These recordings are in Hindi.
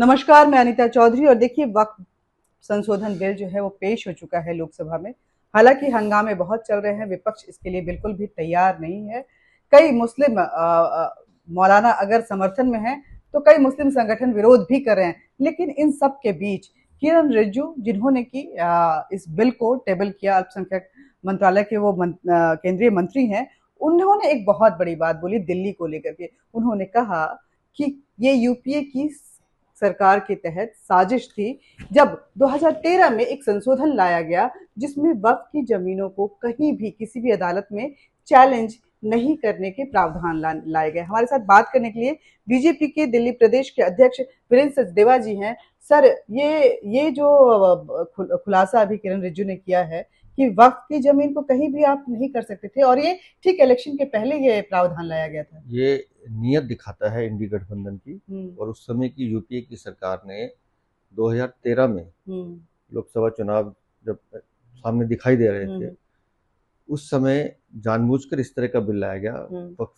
नमस्कार, मैं अनीता चौधरी और देखिए वक्फ संशोधन बिल जो है वो पेश हो चुका है लोकसभा में। हालांकि हंगामे बहुत चल रहे हैं, विपक्ष इसके लिए बिल्कुल भी तैयार नहीं है। कई मुस्लिम मौलाना अगर समर्थन में हैं, तो कई मुस्लिम संगठन विरोध भी कर रहे हैं। लेकिन इन सब के बीच किरण रिजिजू जिन्होंने की इस बिल को टेबल किया, अल्पसंख्यक मंत्रालय के वो केंद्रीय मंत्री हैं, उन्होंने एक बहुत बड़ी बात बोली दिल्ली को लेकर के। उन्होंने कहा कि ये यूपीए की सरकार के तहत साजिश थी, जब 2013 में एक संशोधन लाया गया जिसमें वक्फ की जमीनों को कहीं भी किसी भी अदालत में चैलेंज नहीं करने के प्रावधान लाए गए। हमारे साथ बात करने के लिए बीजेपी के दिल्ली प्रदेश के अध्यक्ष वीरेंद्र सचदेवा जी हैं। सर, ये जो खुलासा अभी किरण रिजिजू ने किया है कि वक्फ की जमीन को कहीं भी आप नहीं कर सकते थे, और ये ठीक इलेक्शन के पहले ये प्रावधान लाया गया था। ये नीयत दिखाता है इंडी गठबंधन की। और उस समय की यूपीए की सरकार ने 2013 में लोकसभा चुनाव जब सामने दिखाई दे रहे थे, उस समय जानबूझकर इस तरह का बिल लाया गया वक्फ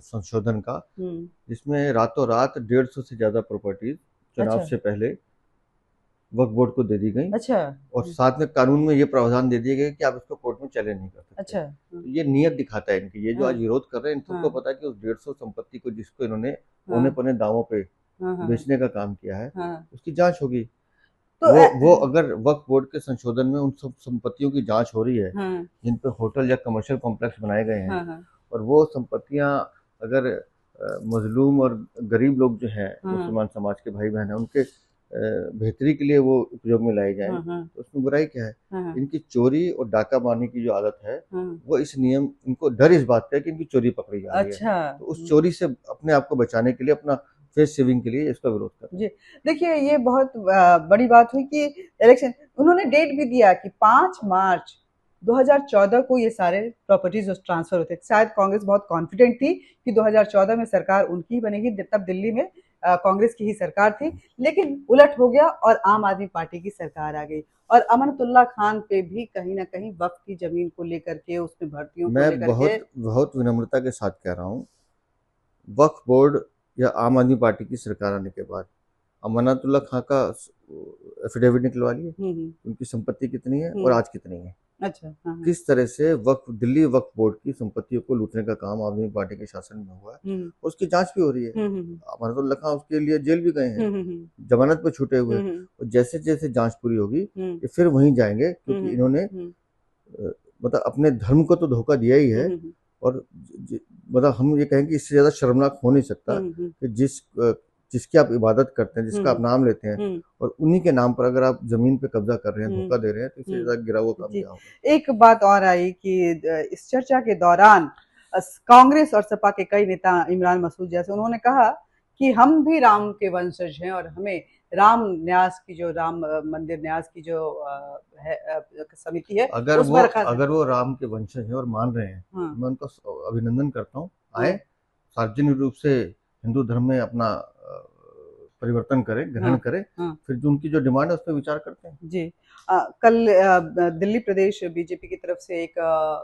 संशोधन का, जिसमें रातों रात 150 से ज्यादा प्रॉपर्टीज चुनाव से पहले वक्फ बोर्ड को दे दी गई। और साथ में कानून में ये प्रावधान दे दिए गए कि आप इसको कोर्ट में चैलेंज नहीं कर सकते। तो ये नियत दिखाता है इनकी। ये जो आज विरोध कर रहे हैं, इन सबको पता है कि उस 150 संपत्ति को जिसको इन्होंने औने पौने दावों पे बेचने का काम किया है, उसकी जांच होगी। तो वो अगर वक्फ बोर्ड के संशोधन में उन सब संपत्तियों की जांच हो रही है जिन पे होटल या कमर्शियल कॉम्प्लेक्स बनाए गए हैं, और वो संपत्तियां अगर मजलूम और गरीब लोग जो है मुसलमान समाज के भाई बहन है, उनके बेहतरी के लिए वो उपयोग में लाई जाए, तो उसमें बुराई क्या है। इनकी चोरी और डाका मारने की जो आदत है, वो इस नियम, इनको डर इस बात का है कि इनकी चोरी पकड़ी जा रही है। तो उस चोरी से अपने आप को बचाने के लिए, अपना फेस सेविंग के लिए इसका विरोध कर। जी देखिए, ये बहुत बड़ी बात हुई कि इलेक्शन, उन्होंने डेट भी दिया कि 5 मार्च 2014 को ये सारे प्रॉपर्टीज ट्रांसफर होते। शायद कांग्रेस बहुत कॉन्फिडेंट थी कि 2014 में सरकार उनकी ही बनेगी, तब दिल्ली में कांग्रेस की ही सरकार थी। लेकिन उलट हो गया और आम आदमी पार्टी की सरकार आ गई, और अमानतुल्लाह खान पे भी कहीं ना कहीं वक्फ की जमीन को लेकर के, उसमें भर्तियों को लेकर के बहुत विनम्रता के साथ कह रहा हूँ, वक्फ बोर्ड या आम आदमी पार्टी की सरकार आने के बाद अमानतुल्लाह खान का एफिडेविट निकलवा लिए, उनकी संपत्ति कितनी है और आज कितनी है। किस तरह से वक्फ, दिल्ली वक्फ बोर्ड की संपत्तियों को लूटने का काम आम आदमी पार्टी के शासन में हुआ है, उसकी जांच भी हो रही है। अमानतुल्लाह खान उसके लिए जेल भी गए हैं, जमानत पर छूटे हुए। और जैसे जैसे जांच पूरी होगी ये फिर वहीं जाएंगे, क्योंकि इन्होंने मतलब अपने धर्म को तो धोखा दिया ही है। और मतलब हम ये कहेंगे इससे ज्यादा शर्मनाक हो नहीं सकता कि जिसकी आप इबादत करते हैं, जिसका आप नाम लेते हैं, और उन्हीं के नाम पर अगर आप जमीन पे कब्जा कर रहे हैं, धोखा दे रहे हैं, तो इससे ज्यादा गिरा हुआ काम क्या होगा। एक बात और आई कि इस चर्चा के दौरान कांग्रेस और सपा के कई नेता, इमरान मसूद जैसे, उन्होंने कहा कि हम भी राम के वंशज हैं और हमें राम न्यास की, जो राम मंदिर न्यास की जो समिति है, अगर वो राम के वंशज हैं और मान रहे हैं, मैं उनका अभिनंदन करता हूँ। आए सार्वजनिक रूप से हिंदू धर्म में अपना परिवर्तन करें, ग्रहण करें, फिर जो उनकी जो डिमांड है उस पर विचार करते हैं। जी कल दिल्ली प्रदेश बीजेपी की तरफ से एक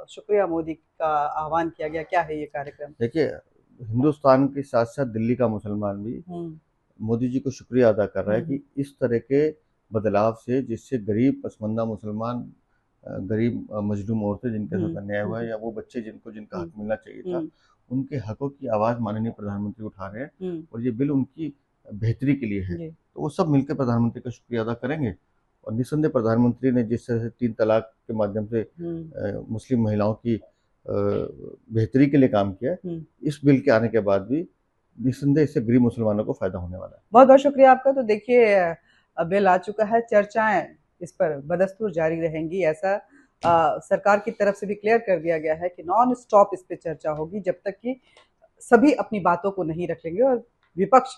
शुक्रिया मोदी का आह्वान किया गया, क्या है ये कार्यक्रम? देखिए, हिंदुस्तान के साथ साथ दिल्ली का मुसलमान भी मोदी जी को शुक्रिया अदा कर रहा है कि इस तरह के बदलाव से, जिससे गरीब पसमंदा मुसलमान, गरीब मजलूम औरतें जिनके साथ अन्याय हुआ है, या वो बच्चे जिनका हक मिलना चाहिए था, उनके हकों की आवाज माननीय प्रधानमंत्री उठा रहे हैं, और ये बिल उनकी बेहतरी के लिए है। तो वो सब मिलकर प्रधानमंत्री का शुक्रिया अदा करेंगे। और निस्संदेह प्रधानमंत्री ने जिस तरह से 3 तलाक के माध्यम से मुस्लिम महिलाओं की बेहतरी के लिए काम किया, इस बिल के आने के बाद भी निस्संदेह इससे गरीब मुसलमानों को फायदा होने वाला है। बहुत बहुत शुक्रिया आपका। तो देखिए, बिल आ चुका है, चर्चाएं इस पर बदस्तूर जारी रहेंगी, ऐसा सरकार की तरफ से भी क्लियर कर दिया गया है कि नॉन स्टॉप इस पे चर्चा होगी, जब तक कि सभी अपनी बातों को नहीं रख लेंगे और विपक्ष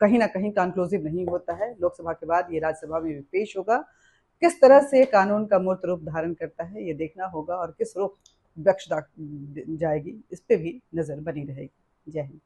कहीं ना कहीं कंक्लूसिव नहीं होता है। लोकसभा के बाद ये राज्यसभा में भी पेश होगा। किस तरह से कानून का मूर्त रूप धारण करता है ये देखना होगा, और किस रुख विपक्ष जाएगी, इस पे भी नजर बनी रहेगी। जय हिंद।